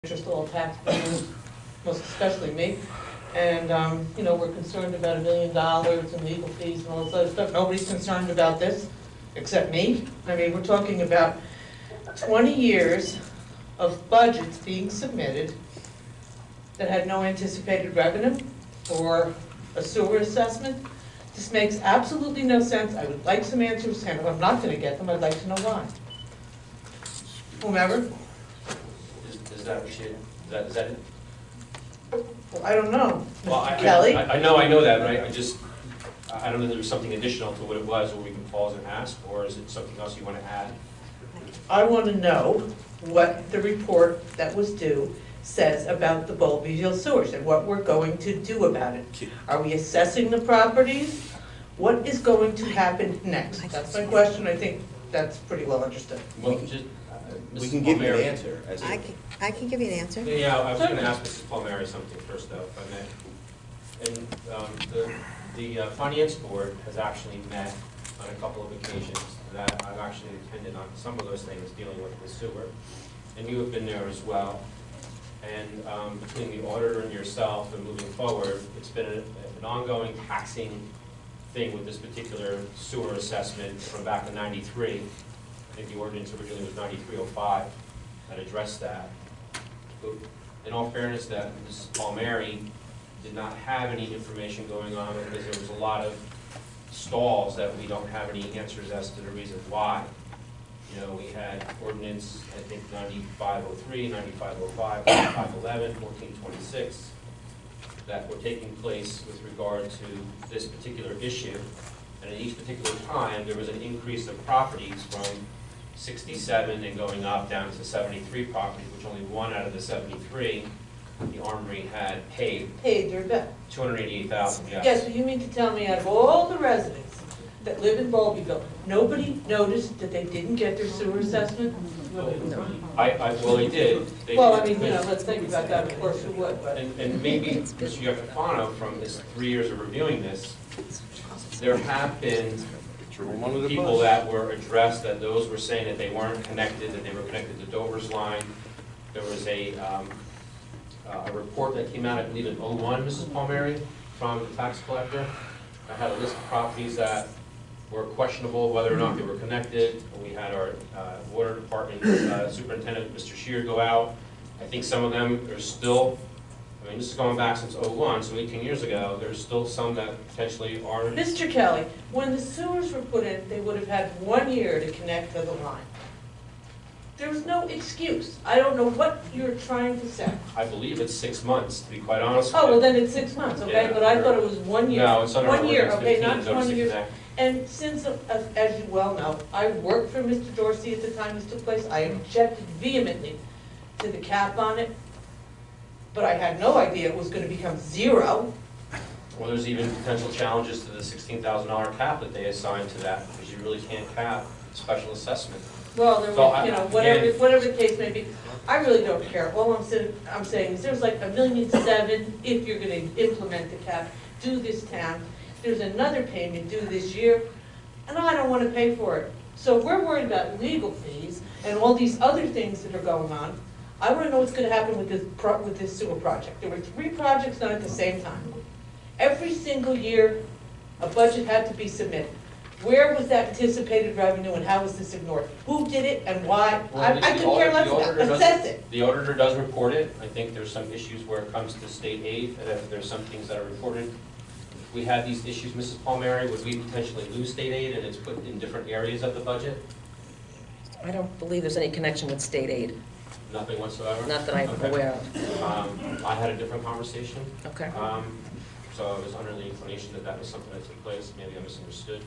interest all taxpayers, most especially me. And, we're concerned about $1 million in legal fees and all this other stuff. Nobody's concerned about this, except me. I mean, we're talking about 20 years of budgets being submitted that had no anticipated revenue or a sewer assessment. This makes absolutely no sense. I would like some answers, and if I'm not gonna get them, I'd like to know why. Whomever. Is that what you, is that it? Well, I don't know. Well, Mr. Kelly? I know that, but I don't know if there was something additional to what it was, or we can pause and ask, or is it something else you want to add? I want to know what the report that was due says about the Bowlbyville sewers and what we're going to do about it. Are we assessing the properties? What is going to happen next? That's my question. I think that's pretty well understood. Well, just, we can give you an answer. I can give you an answer. Yeah, I was going to ask Mrs. Palmieri something first, though, if I may. And the Finance Board has actually met on a couple of occasions that I've actually attended on some of those things dealing with the sewer. And you have been there as well. And between the auditor and yourself and moving forward, it's been an ongoing taxing thing with this particular sewer assessment from back in '93. I think the ordinance originally was 9305 that addressed that. But in all fairness, that Mrs. Palmieri did not have any information going on because there was a lot of stalls that we don't have any answers as to the reasons why. You know, we had ordinance, I think 9503, 9505, 9511, 1426 that were taking place with regard to this particular issue. And at each particular time, there was an increase of properties from 67 and going up down to 73 properties, which only one out of the 73, the Armory had paid. Paid their bill. $288,000, yes. Yes, so you mean to tell me out of all the residents that live in Bowlbyville, nobody noticed that they didn't get their sewer assessment? No. Well, they did. Well, I mean, let's think about that, of course we would, but. And maybe, Mr. Iacofano, from his 3 years of reviewing this, there have been people that were addressed, that those were saying that they weren't connected, that they were connected to Dover's line. There was a report that came out, I believe, in '01, Mrs. Palmieri, from the tax collector. I had a list of properties that were questionable whether or not they were connected. We had our water department superintendent, Mr. Shear, go out. I think some of them are still, I mean, this is going back since '01, so 18 years ago. There's still some that potentially are. Mr. Kelly, when the sewers were put in, they would have had 1 year to connect to the line. There was no excuse. I don't know what you're trying to say. I believe it's 6 months, to be quite honest with Oh, you. well, then it's 6 months, okay? Yeah, But I thought it was 1 year. No, it's under 1 year, ordinance okay, 15, not notice 20 of years. connect. And since, as you well know, I worked for Mr. Dorsey at the time this took place. I objected vehemently to the cap on it, but I had no idea it was going to become zero. Well, there's even potential challenges to the $16,000 cap that they assigned to that, because you really can't cap special assessment. Well, there So was, whatever the case may be, I really don't care. All I'm saying is there's like $1.7 million if you're going to implement the cap, do this town. There's another payment due this year, and I don't want to pay for it. So if we're worried about legal fees and all these other things that are going on, I want to know what's going to happen with this sewer project. There were 3 projects done at the same time. Every single year, a budget had to be submitted. Where was that anticipated revenue and how was this ignored? Who did it and why? Well, I could care less about it. Assess it. The auditor does report it. I think there's some issues where it comes to state aid, and if there's some things that are reported. If we had these issues, Mrs. Palmieri, would we potentially lose state aid and it's put in different areas of the budget? I don't believe there's any connection with state aid, Nothing whatsoever? not that I'm Okay. aware of. I had a different conversation. Okay. So I was under the inclination that that was something that took place. Maybe I misunderstood.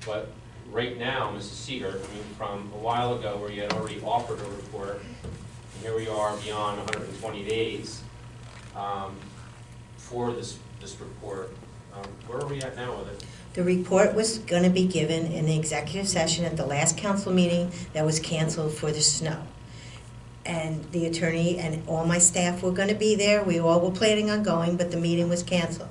But right now, Mrs. Cedar, I mean, from a while ago where you had already offered a report, and here we are beyond 120 days for this report. Where are we at now with it? The report was going to be given in the executive session at the last council meeting that was canceled for the snow. And the attorney and all my staff were going to be there. We all were planning on going, but the meeting was canceled.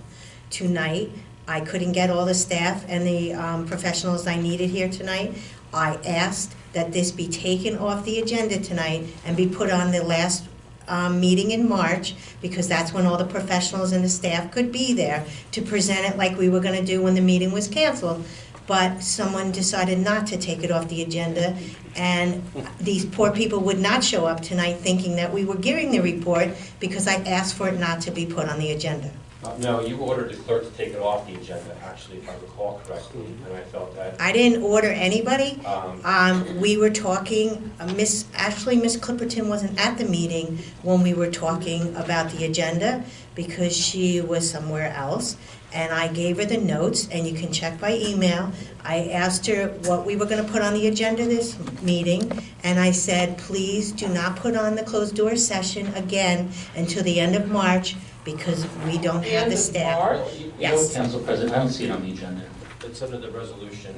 Tonight, I couldn't get all the staff and the professionals I needed here tonight. I asked that this be taken off the agenda tonight and be put on the last meeting in March, because that's when all the professionals and the staff could be there, to present it like we were gonna do when the meeting was canceled. But someone decided not to take it off the agenda, and these poor people would not show up tonight thinking that we were giving the report, because I asked for it not to be put on the agenda. No, you ordered the clerk to take it off the agenda, actually, if I recall correctly, and I felt that. I didn't order anybody. Um, We were talking, Miss Clipperton wasn't at the meeting when we were talking about the agenda, because she was somewhere else. And I gave her the notes, and you can check by email. I asked her what we were gonna put on the agenda this meeting, and I said, please do not put on the closed door session again until the end of March, because we don't have the staff. March? Yes. Council President, I don't see it on the agenda. It's under the resolution.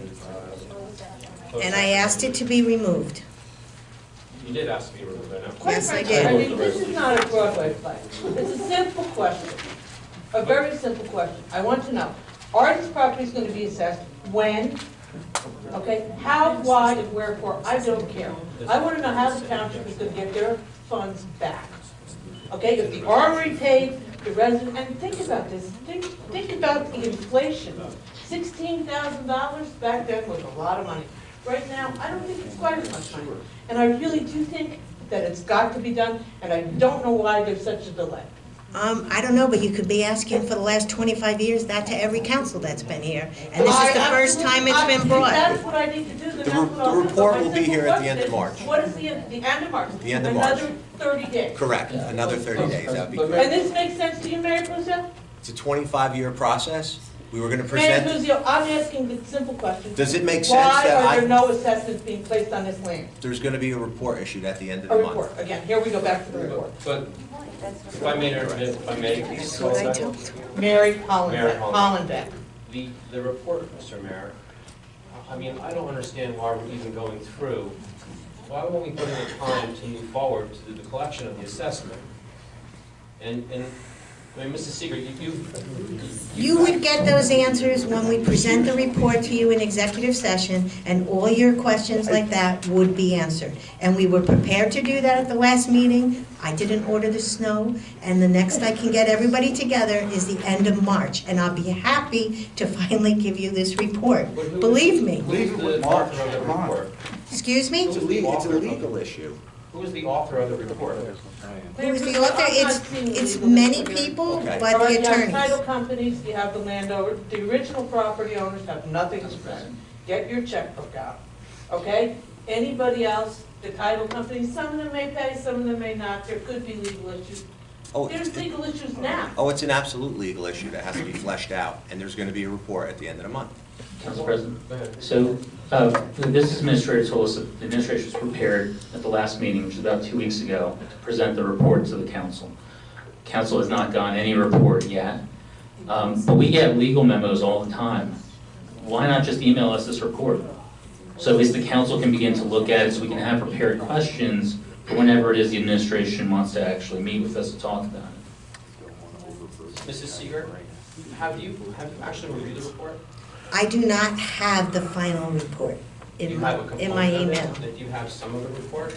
And I asked it to be removed. You did ask me to remove it, Quite Yes, I frankly, did. I mean, this is not a Broadway play. It's a simple question, a very simple question. I want to know, are these properties going to be assessed? When? Okay, how, why, and wherefore? I don't care. I want to know how the township is going to get their funds back. Okay, if the armory paid, the resident, and think about this, think about the inflation. $16,000 back then was a lot of money. Right now, I don't think it's quite as much money. And I really do think that it's got to be done, and I don't know why there's such a delay. I don't know, but you could be asking for the last 25 years that to every council that's been here. And this is the first time it's been If brought. that's what I need to do, then that's what The I'll do. report But my will be here at the end of simple March. question is, what is the end of March? The end of March. Another 30 days. Correct, another 30 days, that would be But- correct. And this makes sense to you, Mayor Puzo? It's a 25-year process. We were gonna Mayor present, Puzo, I'm asking the simple question. does it make sense Why that are there no assessments being placed on this land? there's gonna be a report issued at the end of A the month? report, again, here we go back to the report. But if I may, That's what I told them. Mary Mary Hollenbeck, Hollenbeck. Hollenbeck. the report, Mr. Mayor, I mean, I don't understand why we're even going through, why won't we put in the time to move forward to do the collection of the assessment? And I mean, Mrs. Seeger, You would get those answers when we present the report to you in executive session, and all your questions like that would be answered. And we were prepared to do that at the last meeting. I didn't order the snow, and the next I can get everybody together is the end of March, and I'll be happy to finally give you this report. Believe me. Who is the author of the report? Excuse me? It's a legal issue. Who is the author of the report? Who is the author? I'm not seeing the It's legal many report. people, Okay. but All right, the you have attorneys. title companies, you have the landowner, the original property owners have nothing to spend. Get your checkbook out, okay? Anybody else, the title companies, some of them may pay, some of them may not, there could be legal issues. Oh, There's legal issues now. Oh, it's an absolute legal issue that has to be fleshed out, and there's gonna be a report at the end of the month. Council President. Go ahead. So, the business administrator told us that the administration was prepared at the last meeting, which was about 2 weeks ago, to present the report to the council. Council has not gotten any report yet, but we get legal memos all the time. Why not just email us this report? So at least the council can begin to look at it, so we can have prepared questions for whenever it is the administration wants to actually meet with us to talk about it. Mrs. Seeger, have you actually reviewed the report? I do not have the final report Do you in have a my component of it? email. Do you have some of the report?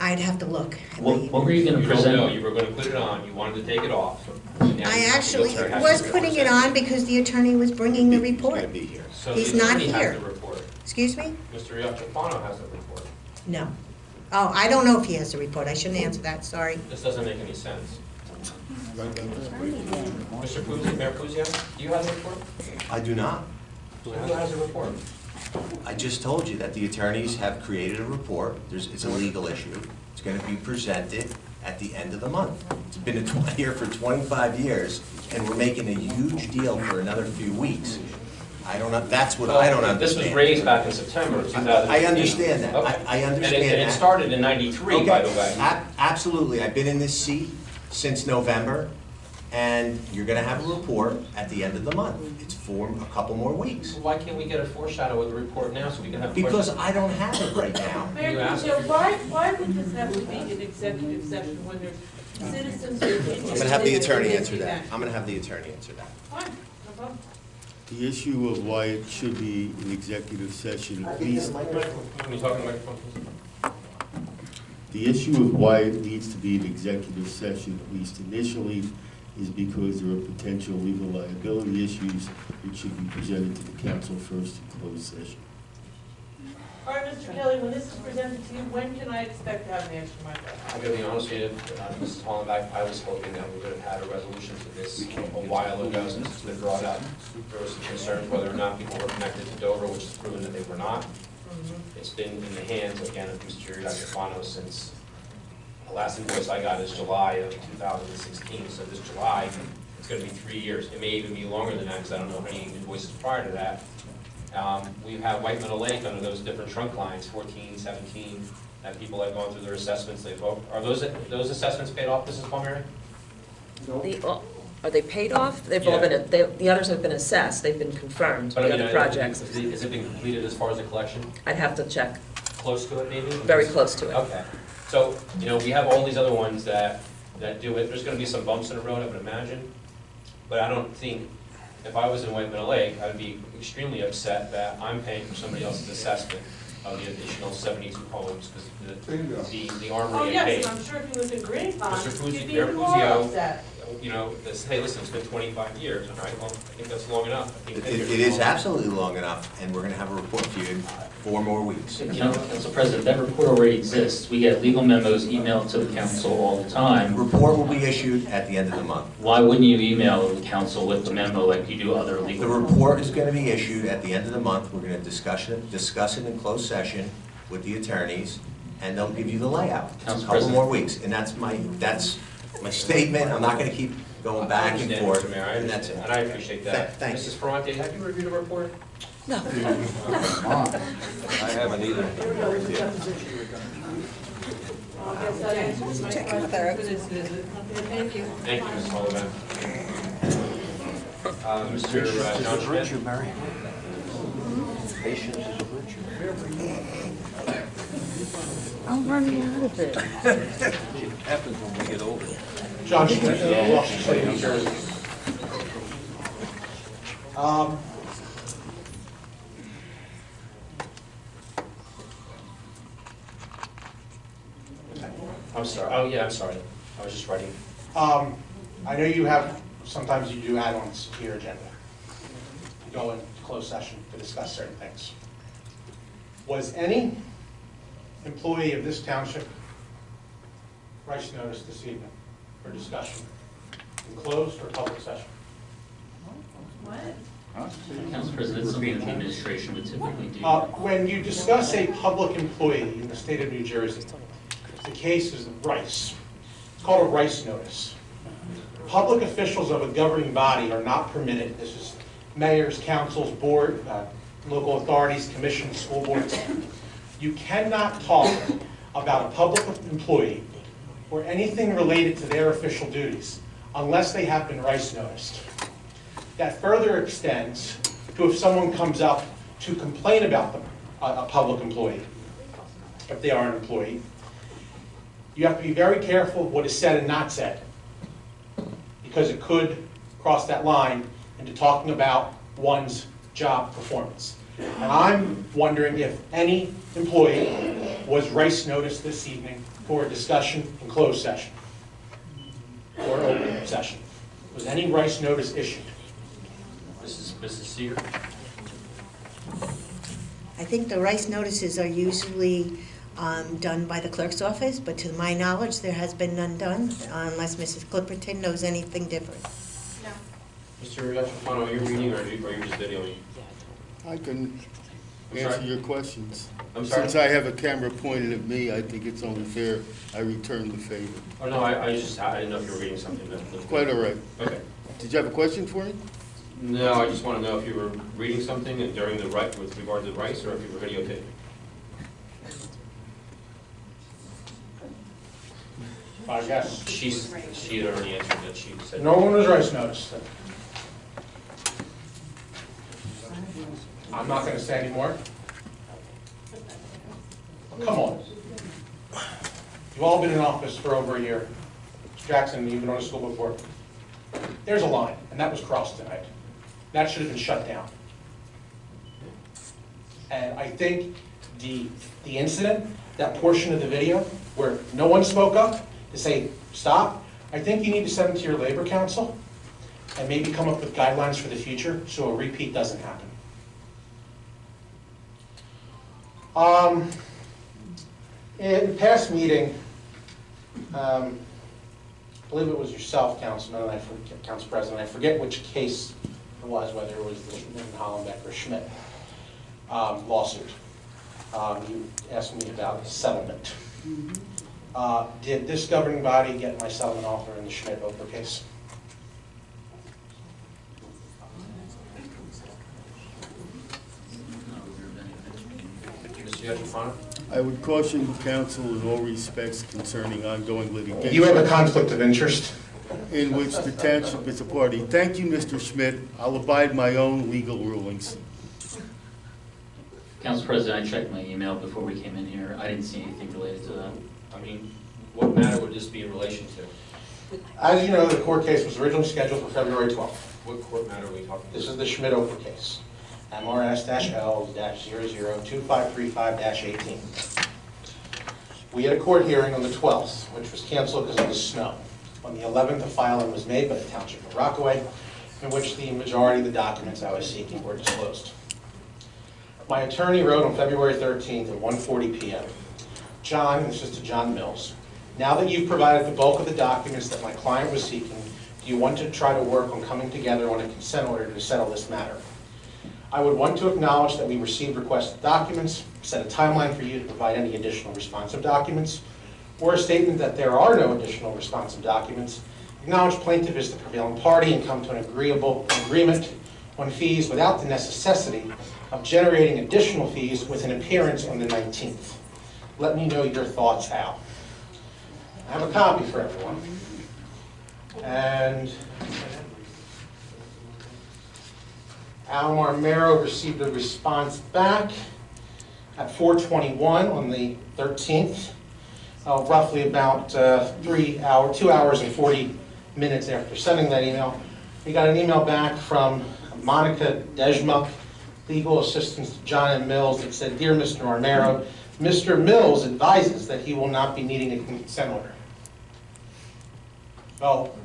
I'd have to look at my What email. were you going to You don't know, present? you were gonna put it on, you wanted to take it off. Now you I have to actually go through it. was putting it on because the attorney was bringing the He's report. gonna be here. So He's the not attorney here. has the report. Excuse me? Mr. Iacofano has the report. No. Oh, I don't know if he has the report. I shouldn't answer that, sorry. This doesn't make any sense. Mr. Puzia, Mayor Puzia, do you have the report? I do not. Who has the report? I just told you that the attorneys have created a report. It's a legal issue. It's gonna be presented at the end of the month. It's been here for 25 years, and we're making a huge deal for another few weeks. I don't know, that's what I don't This understand. was raised back in September of 2015. I understand that. Okay. I understand And it that. started in '93, by the Okay, way. Absolutely. I've been in this seat since November, and you're gonna have a report at the end of the month. It's for a couple more weeks. Why can't we get a foreshadow of the report now so we can have Because questions? I don't have it right now. Mayor You asked Puzo, if you- why would this have to be an executive session when there's citizens? I'm gonna have the attorney answer that. I'm gonna have the attorney answer that. Fine, no problem. The issue of why it should be an executive session, please, Can you talk in the microphone, please? The issue of why it needs to be an executive session, at least initially, is because there are potential legal liability issues which should be presented to the council first in closed session. All right, Mr. Kelly, when this is presented to you, when can I expect to have an answer to my question? I'm gonna be honest with you, Mrs. Hollenbeck, I was hoping that we would have had a resolution to this a while ago since it's been brought up. There was some concerns whether or not people were connected to Dover, which is proven that they were not. It's been in the hands, again, of Mr. Fano since the last invoice I got is July of 2016, so this July, it's gonna be 3 years. It may even be longer than that, because I don't know any invoices prior to that. We have White Meadow Lake under those different trunk lines, 14, 17, that people have gone through their assessments. Are those assessments paid off, Mrs. Palmieri? Are they paid off? They've all Yeah. been, the others have been assessed, they've been confirmed, But I the mean, other projects. Has it been completed as far as the collection? I'd have to check, Close to it, maybe? very close to it. Okay. So, we have all these other ones that do it. There's gonna be some bumps in the road, I would imagine. But I don't think, if I was in White Meadow Lake, I'd be extremely upset that I'm paying for somebody else's assessment of the additional 72 homes, because the Oh, armory yes, paid. and I'm sure if you lived in Green Pond, Mr. you'd Fuzio- be Mayor even more Fuzio- upset. They say, listen, it's been 25 years, all right, well, I think that's long enough. I think 10 years It is long. absolutely long enough, and we're gonna have a report for you in 4 more weeks. Council President, that report already exists. We get legal memos emailed to the council all the time. Report will be issued at the end of the month. Why wouldn't you email the council with the memo like you do other The legal? report is gonna be issued at the end of the month. We're gonna discuss it in closed session with the attorneys, and they'll give you the layout. It's a Council couple President. more weeks, and that's my statement. I'm not gonna keep going back and understand, forth, Mr. Mayor, I and that's it. understand, and I appreciate that. Thank you. Mrs. Ferrante, have you reviewed the report? I haven't either. I guess that answers my question for this visit. Okay, thank you. Thank you, Ms. Sullivan. Mr. John Schmidt? Mary. Patience is a virtue. I'm running out of it. It happens when we get older. John Schmidt, Washington State, New Jersey. I'm sorry, oh yeah, I'm sorry, I was just writing. I know you have, sometimes you do add-ons to your agenda. You go into closed session to discuss certain things. Was any employee of this township rights notice this evening for discussion in closed or public session? Council President, it's something that the administration would typically do. When you discuss a public employee in the state of New Jersey, the case is Rice. It's called a Rice notice. Public officials of a governing body are not permitted, this is mayors, councils, board, local authorities, commissions, school boards. You cannot talk about a public employee or anything related to their official duties unless they have been Rice noticed. That further extends to if someone comes up to complain about them, a public employee, if they are an employee. You have to be very careful of what is said and not said, because it could cross that line into talking about one's job performance. And I'm wondering if any employee was Rice noticed this evening for a discussion in closed session or open session. Was any Rice notice issued? Mrs. Seeger? I think the Rice notices are usually done by the clerk's office, but to my knowledge, there has been none done, unless Mrs. Clipperton knows anything different. Mr. Fano, are you reading or are you just videoing? I can I'm answer sorry? your questions. I'm sorry? Since I have a camera pointed at me, I think it's only fair I return the favor. Oh, no, I didn't know if you were reading something that. Quite all right. Okay. Did you have a question for me? No, I just want to know if you were reading something and during the right with regard to Rice or if you were videotaping. I guess. She had already answered that, she said. No one was Rice noticed. I'm not going to say anymore. Come on. You've all been in office for over a year. Mr. Jackson, you've been on the school before. There's a line, and that was crossed tonight. That should have been shut down. And I think the incident, that portion of the video where no one spoke up to say, stop, I think you need to send it to your labor council and maybe come up with guidelines for the future so a repeat doesn't happen. In the past meeting, I believe it was yourself, Councilman, and Council President, I forget which case it was, whether it was the Hollenbeck or Schmidt lawsuit. You asked me about settlement. Did this governing body get my settlement offer in the Schmidt-Oprah case? Mr. Yetrafano? I would caution counsel in all respects concerning ongoing litigation. You have a conflict of interest. In which the township is a party. Thank you, Mr. Schmidt. I'll abide my own legal rulings. Council President, I checked my email before we came in here. I didn't see anything related to that. I mean, what matter would this be in relation to? As you know, the court case was originally scheduled for February 12th. What court matter are we talking about? This is the Schmidt-Oprah case. MRS-L-002535-18. We had a court hearing on the 12th, which was canceled because of the snow. On the 11th, a filing was made by the Township of Rockaway, in which the majority of the documents I was seeking were disclosed. My attorney wrote on February 13th at 1:40 p.m., John, this is to John Mills, now that you've provided the bulk of the documents that my client was seeking, do you want to try to work on coming together on a consent order to settle this matter? I would want to acknowledge that we received requested documents, set a timeline for you to provide any additional responsive documents, or a statement that there are no additional responsive documents, acknowledge plaintiff is the prevailing party and come to an agreement on fees without the necessity of generating additional fees with an appearance on the 19th. Let me know your thoughts, Al. I have a copy for everyone. And Al Marmero received a response back at 4:21 on the 13th. Roughly about 2 hours and 40 minutes after sending that email. We got an email back from Monica Dejmuk, legal assistant to John M. Mills, that said, Dear Mr. Marmero, Mr. Mills advises that he will not be needing a consent order. Well,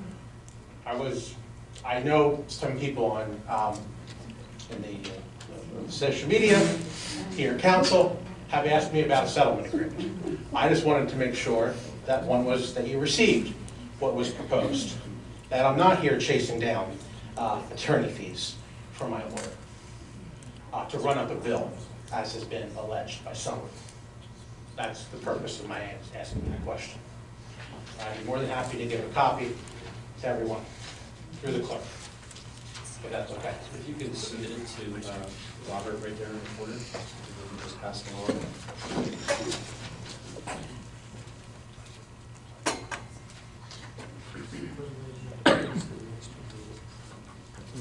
I know some people on in the social media, here at council, have asked me about a settlement agreement. I just wanted to make sure that you received what was proposed, that I'm not here chasing down attorney fees for my lawyer to run up a bill, as has been alleged by someone. That's the purpose of my asking that question. I'd be more than happy to give a copy to everyone through the clerk, if that's okay. If you could submit it to Robert right there in the corner, just pass it along.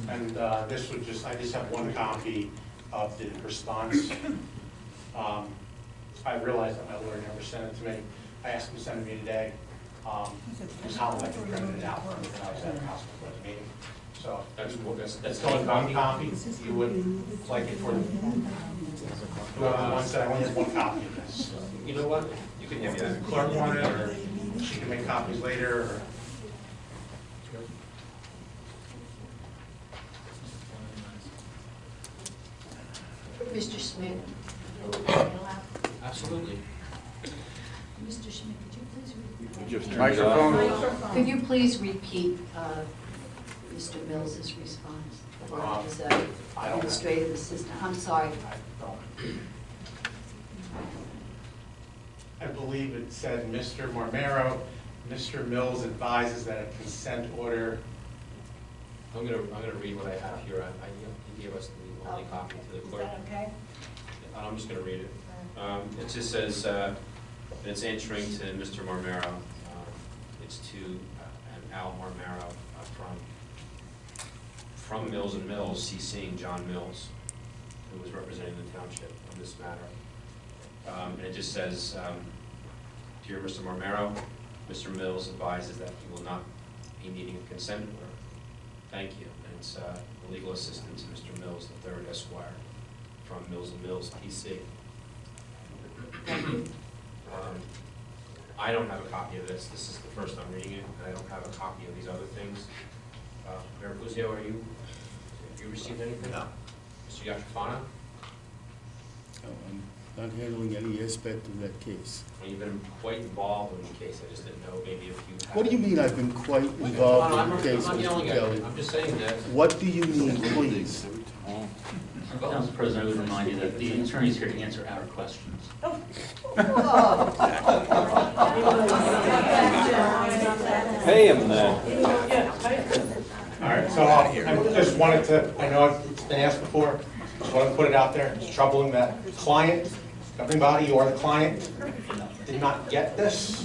And this would I just have one copy of the response. I realized that my lawyer never sent it to me. I asked him to send it to me today. Just how I can print it out when I was at a hospital for the meeting. So that's going one copy. You would like it for whoever wants that. I only have one copy of this. You know what? You can have Does it. the clerk want it, or she can make copies later, or? Mr. Schmidt. Absolutely. Mr. Schmidt, could you please repeat? Microphone. Could you please repeat Mr. Mills's response? Or his administrative assistant? I'm sorry. I believe it said, Mr. Marmero, Mr. Mills advises that a consent order. I'm gonna read what I have here. He gave us the only copy to the clerk. Okay. I'm just gonna read it. It just says, that it's answering to Mr. Marmero. It's to Al Marmero from Mills and Mills, CCing John Mills, who was representing the township on this matter. And it just says, Dear Mr. Marmero, Mr. Mills advises that he will not be needing a consent order. Thank you. And it's the legal assistant to Mr. Mills, the third Esquire, from Mills and Mills, PC. I don't have a copy of this. This is the first I'm reading it, and I don't have a copy of these other things. Mayor Buzio, have you received anything? No. Mr. Yatrafano? I'm not handling any aspect of that case. Well, you've been quite involved in the case. I just didn't know maybe if you had. What do you mean I've been quite involved in the case, I'm not yelling Mr. at you. Kelly? I'm just saying that. What do you mean, please? Council President, I would remind you that the attorney is here to answer our questions. Pay him then. All right, so I just wanted to, I know it's been asked before, just wanted to put it out there. It's troubling that client, governing body, you are the client, did not get this.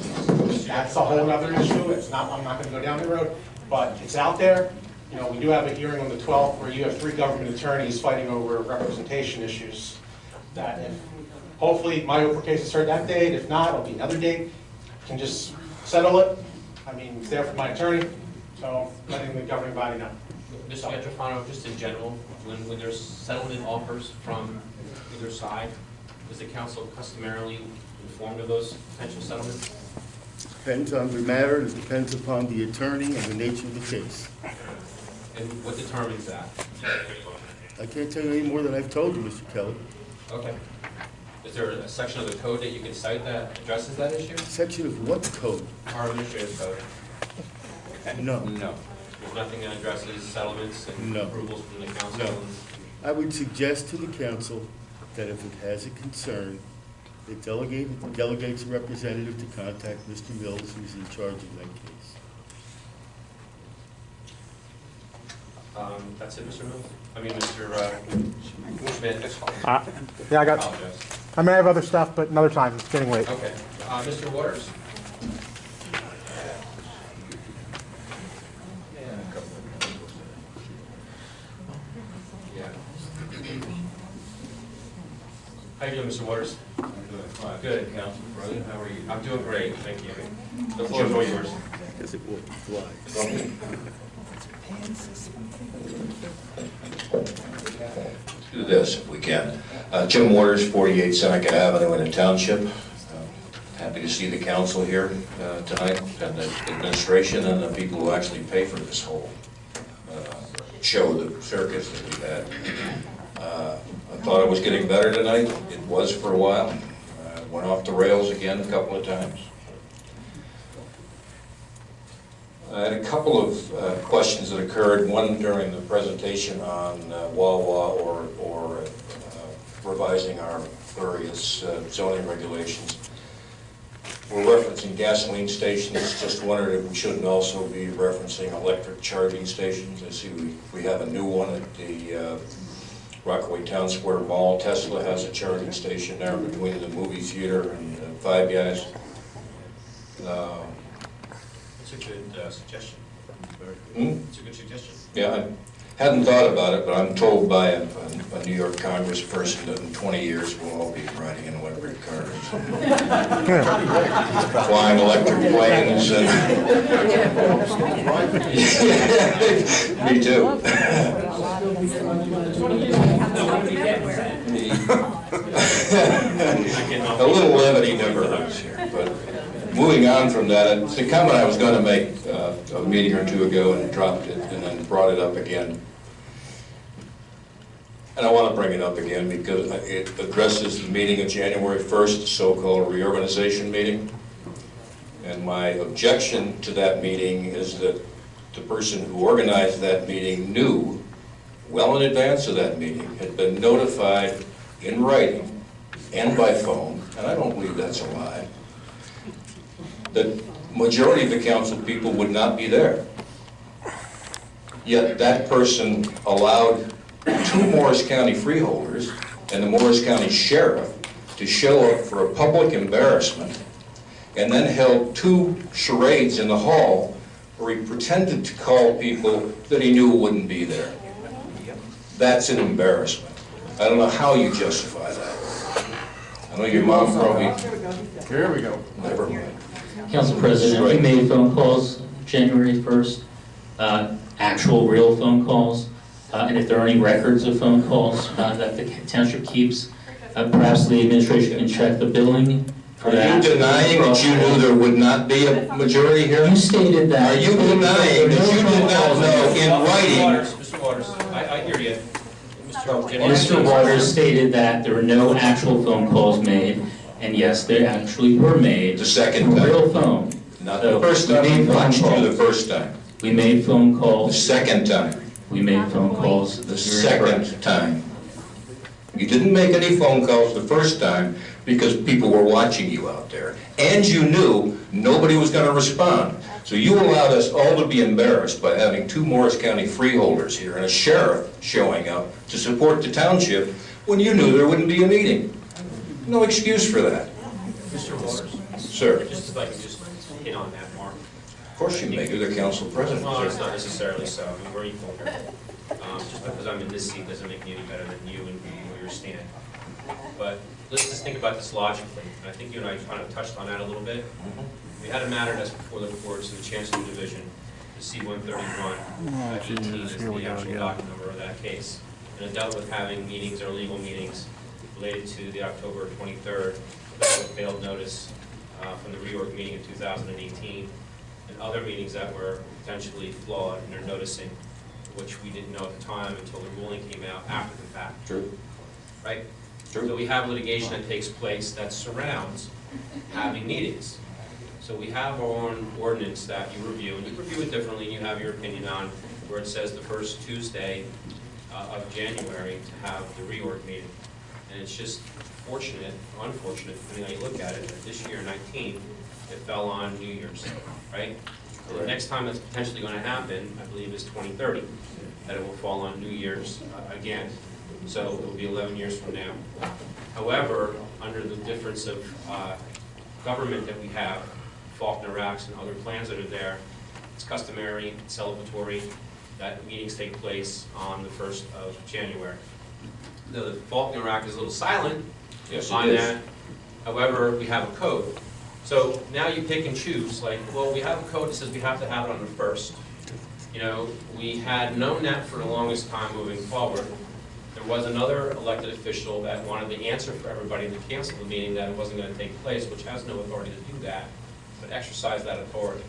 That's a whole other issue. It's not, I'm not gonna go down the road, but it's out there. You know, we do have a hearing on the 12th where you have 3 government attorneys fighting over representation issues. That if, hopefully, my Oprah case is heard that date. If not, it'll be another date. Can just settle it. I mean, it's there for my attorney, so letting the governing body know. Mr. Yatrafano, just in general, when there's settlement offers from either side, is the council customarily informed of those potential settlements? Depends on the matter, it depends upon the attorney and the nature of the case. And what determines that? I can't tell you any more than I've told you, Mr. Kelly. Okay. Is there a section of the code that you can cite that addresses that issue? Section of what code? Our administrative code. No. No. There's nothing that addresses settlements and No. approvals from the council? No. I would suggest to the council that if it has a concern, it delegates a representative to contact Mr. Mills, who's in charge of that case. That's it, Mr. Mills? I mean, Mr. Schmidt. Yeah, I got, Apologize. I may have other stuff, but another time. It's getting late. Okay. Mr. Waters? Yeah. How you doing, Mr. Waters? I'm doing fine. Good. Council President, how are you? I'm doing great, thank you. The floor is all yours. Because it will fly. Do this if we can. Jim Waters, 48 Seneca Avenue in the township. Happy to see the council here tonight, and the administration and the people who actually pay for this whole show, the circus that we've had. I thought it was getting better tonight. It was for a while. Went off the rails again a couple of times. I had a couple of questions that occurred, one during the presentation on Wawa or revising our various zoning regulations. We're referencing gasoline stations, just wondered if we shouldn't also be referencing electric charging stations. I see we have a new one at the Rockaway Town Square Mall. Tesla has a charging station there between the movie theater and Five Guys. It's a good suggestion. It's a good suggestion. Yeah, I hadn't thought about it, but I'm told by a New York congressperson that in 20 years we'll all be riding in electric cars. Flying electric planes and... Me too. A little levity never hurts here, but moving on from that, it's a comment I was going to make a meeting or two ago and dropped it and then brought it up again. And I want to bring it up again because it addresses the meeting of January 1st, the so-called reorganization meeting. And my objection to that meeting is that the person who organized that meeting knew well in advance of that meeting, had been notified in writing and by phone, and I don't believe that's a lie, that majority of the council people would not be there. Yet that person allowed 2 Morris County freeholders and the Morris County Sheriff to show up for a public embarrassment, and then held 2 charades in the hall where he pretended to call people that he knew wouldn't be there. That's an embarrassment. I don't know how you justify that. I know your mom probably... Here we go. Never mind. Council President, you made phone calls January 1st, actual real phone calls, and if there are any records of phone calls that the township keeps, perhaps the administration can check the billing for Are that. you denying that you knew there would not be a majority here? You stated that. Are you denying that you did not know in writing? Mr. Waters, I hear you. Mr. Waters stated that there were no actual phone calls made, and yes, they actually were made. The second through time. real phone. Not So the first we time, made we phone watched you the calls. first time. We made phone The calls. second time. We made phone calls. The second time. You didn't make any phone calls the first time because people were watching you out there. And you knew nobody was going to respond. So you allowed us all to be embarrassed by having two Morris County freeholders here and a sheriff showing up to support the township when you knew there wouldn't be a meeting. No excuse for that. Mr. Waters, Sir, just if I can just hit on that, Mark. of course you may, you're the council president. Well, it's not necessarily so. I mean, we're equal here. Just because I'm in this seat doesn't make me any better than you and where you stand. But let's just think about this logically. And I think you and I kind of touched on that a little bit. We had a matter that's before the courts in the Chancery Division, the C-131, 18 is the actual docket number of that case. And it dealt with having meetings or legal meetings related to the October 23rd failed notice from the reorg meeting in 2018, and other meetings that were potentially flawed in their noticing, which we didn't know at the time until the ruling came out after the fact. True. Right? True. So we have litigation that takes place that surrounds having meetings. So we have our own ordinance that you review, and you review it differently, and you have your opinion on where it says the first Tuesday of January to have the reorg meeting. And it's just fortunate, or unfortunate, depending on how you look at it, that this year, 19, it fell on New Year's, right? The next time that's potentially going to happen, I believe, is 2030, that it will fall on New Year's again. So it will be 11 years from now. However, under the difference of government that we have, Faulkner Acts and other plans that are there, it's customary, it's celebratory, that meetings take place on the 1st of January. The Faulkner Act is a little silent on that. However, we have a code. So now you pick and choose, like, well, we have a code that says we have to have it on the 1st. You know, we had known that for the longest time moving forward. There was another elected official that wanted the answer for everybody to cancel the meeting, that it wasn't going to take place, which has no authority to do that, but exercise that authority.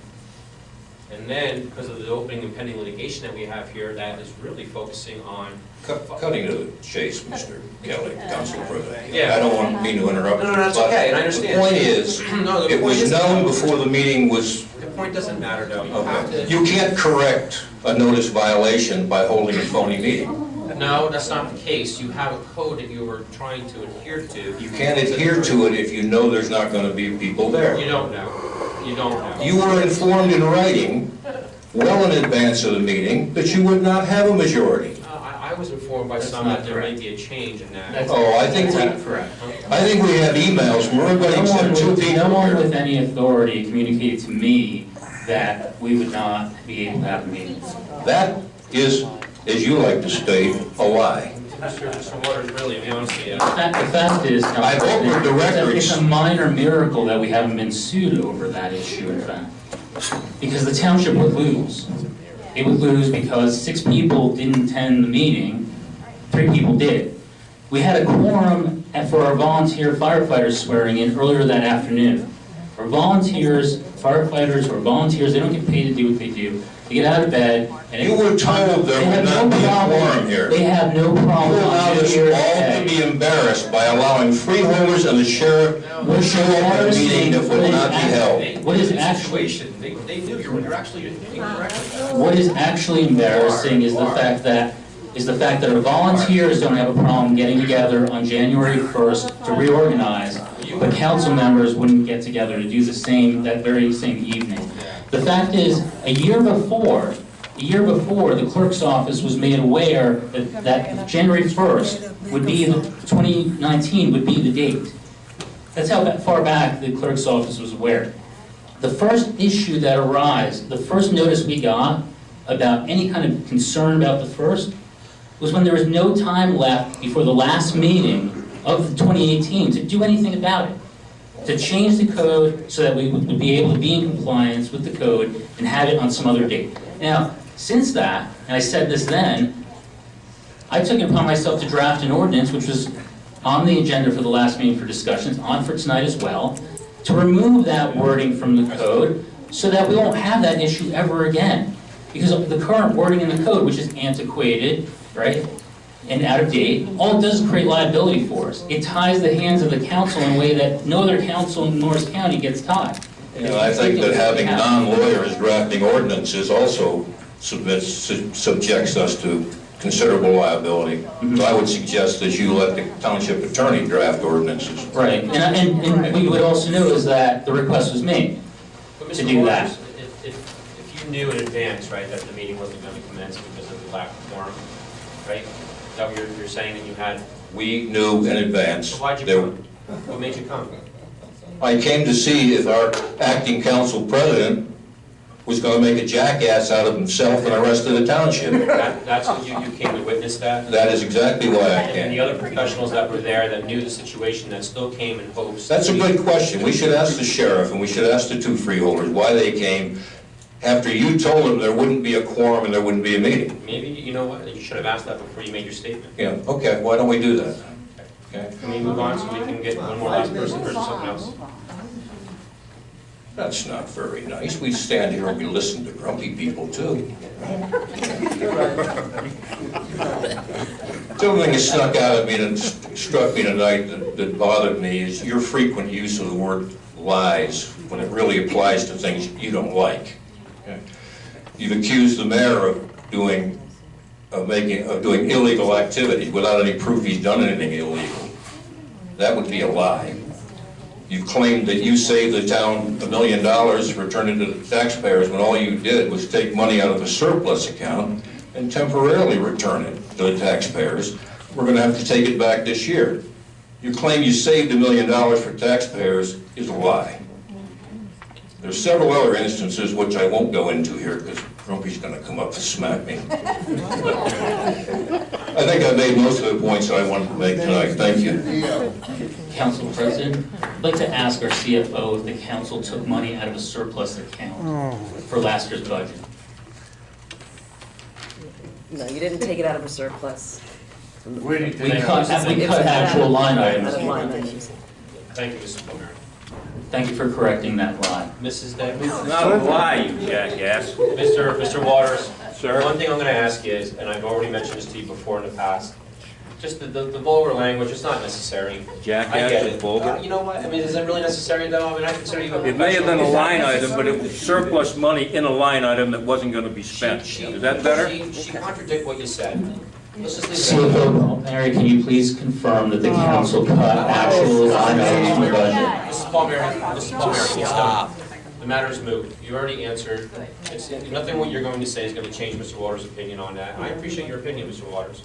And then, because of the opening and pending litigation that we have here, that is really focusing on... Cutting to the chase, Mr. Kelly, Council President. Yeah. I don't want to mean to interrupt. No, that's okay, and I understand. The point is, No, the it point was is- known before the meeting was... The point doesn't matter, though. You have Okay. to... You can't correct a notice violation by holding a phony meeting. No, that's not the case. You have a code that you were trying to adhere to. You can't adhere to it if you know there's not going to be people there. You don't know. You don't know. You were informed in writing, well in advance of the meeting, that you would not have a majority. I was informed by some that there may be a change in that. Oh, I think That's not correct. I think we have emails from everybody except two people No one here. with any authority communicated to me that we would not be able to have meetings. That is, as you like to state, a lie. Mr. Waters, really, to be honest with you. The fact is, Council I've opened the President, records. it's a minor miracle that we haven't been sued over that issue, in fact. Because the township would lose. It would lose because 6 people didn't attend the meeting, 3 people did. We had a quorum for our volunteer firefighters swearing in earlier that afternoon. Our volunteers, firefighters or volunteers, they don't get paid to do what they do. They get out of bed and... You were told there would not be a quorum here. They have no You problem allowed on us New Year's all Day. to be embarrassed by allowing freeholders and the sheriff to show up at a meeting that would not be held. What is actually... They knew you're actually incorrect. What is actually embarrassing is the fact that our volunteers don't have a problem getting together on January 1st to reorganize, but council members wouldn't get together to do the same that very same evening. The fact is, a year before, the clerk's office was made aware that January 1st would be, 2019 would be the date. That's how far back the clerk's office was aware. The first issue that arose, the first notice we got about any kind of concern about the first, was when there was no time left before the last meeting of 2018 to do anything about it. To change the code so that we would be able to be in compliance with the code and have it on some other date. Now, since that, and I said this then, I took it upon myself to draft an ordinance which was on the agenda for the last meeting for discussions, on for tonight as well, to remove that wording from the code so that we won't have that issue ever again. Because of the current wording in the code, which is antiquated, right, and out of date, all it does is create liability for us. It ties the hands of the council in a way that no other council in Morris County gets tied. You know, I think that having non-lawyers drafting ordinances also subjects us to considerable liability. So I would suggest that you let the township attorney draft ordinances. Right, and what you would also know is that the request was made to do that. If you knew in advance, right, that the meeting wasn't going to commence because of the lack of quorum, right? Is that what you're saying that you had? We knew in advance. So why'd you come? What made you come? I came to see if our acting council president was going to make a jackass out of himself and the rest of the township. That's what you came to witness that? That is exactly why I And came. the other professionals that were there that knew the situation that still came in hopes. That's a good question. We should ask the sheriff and we should ask the two freeholders why they came after you told them there wouldn't be a quorum and there wouldn't be a meeting. Maybe, you know what, you should have asked that before you made your statement. Yeah, okay, why don't we do that? Okay. Can we move on so we can get one more last person or something else? That's not very nice. We stand here and we listen to grumpy people too. Something that snuck out of me and struck me tonight that bothered me is your frequent use of the word lies when it really applies to things you don't like. Okay? You've accused the mayor of doing illegal activity without any proof he's done anything illegal. That would be a lie. You've claimed that you saved the town $1 million returning to the taxpayers when all you did was take money out of a surplus account and temporarily return it to the taxpayers. We're going to have to take it back this year. Your claim you saved $1 million for taxpayers is a lie. There's several other instances which I won't go into here because Grumpy's going to come up and smack me. I think I made most of the points that I wanted to make tonight. Thank you. Council President, I'd like to ask our CFO if the council took money out of a surplus account for last year's budget. No, you didn't take it out of a surplus. We cut actual line items. Out of line items. Thank you, Mrs. Palmer. Thank you for correcting that line. Mrs. Davis? Not a lie, you jackass. Mr. Waters? Sir? One thing I'm going to ask you is, and I've already mentioned this to you before in the past, just the vulgar language, it's not necessary. Jackass I get is it. vulgar? You know what, I mean, is it really necessary though? I mean, I consider you a It may have been a professional. line item, but it was surplus money in a line item that wasn't going to be spent. Is that better? She contradicted what you said. Let's just leave it at that. CFO, Mary, can you please confirm that the council cut actual line items from the budget? Mrs. Palmer, stop. The matter is moved. You already answered. Nothing what you're going to say is going to change Mr. Waters' opinion on that. And I appreciate your opinion, Mr. Waters.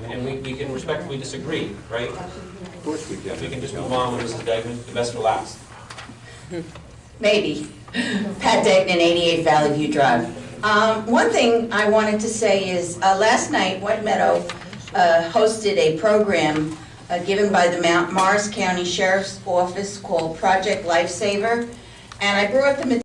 And we can respectfully disagree, right? Of course we can. We can just move on with Mrs. Degnan, the best for last. Maybe. Pat Degnan, 88 Valley View Drive. One thing I wanted to say is, last night, White Meadow hosted a program given by the Morris County Sheriff's Office called Project Lifesaver, and I brought them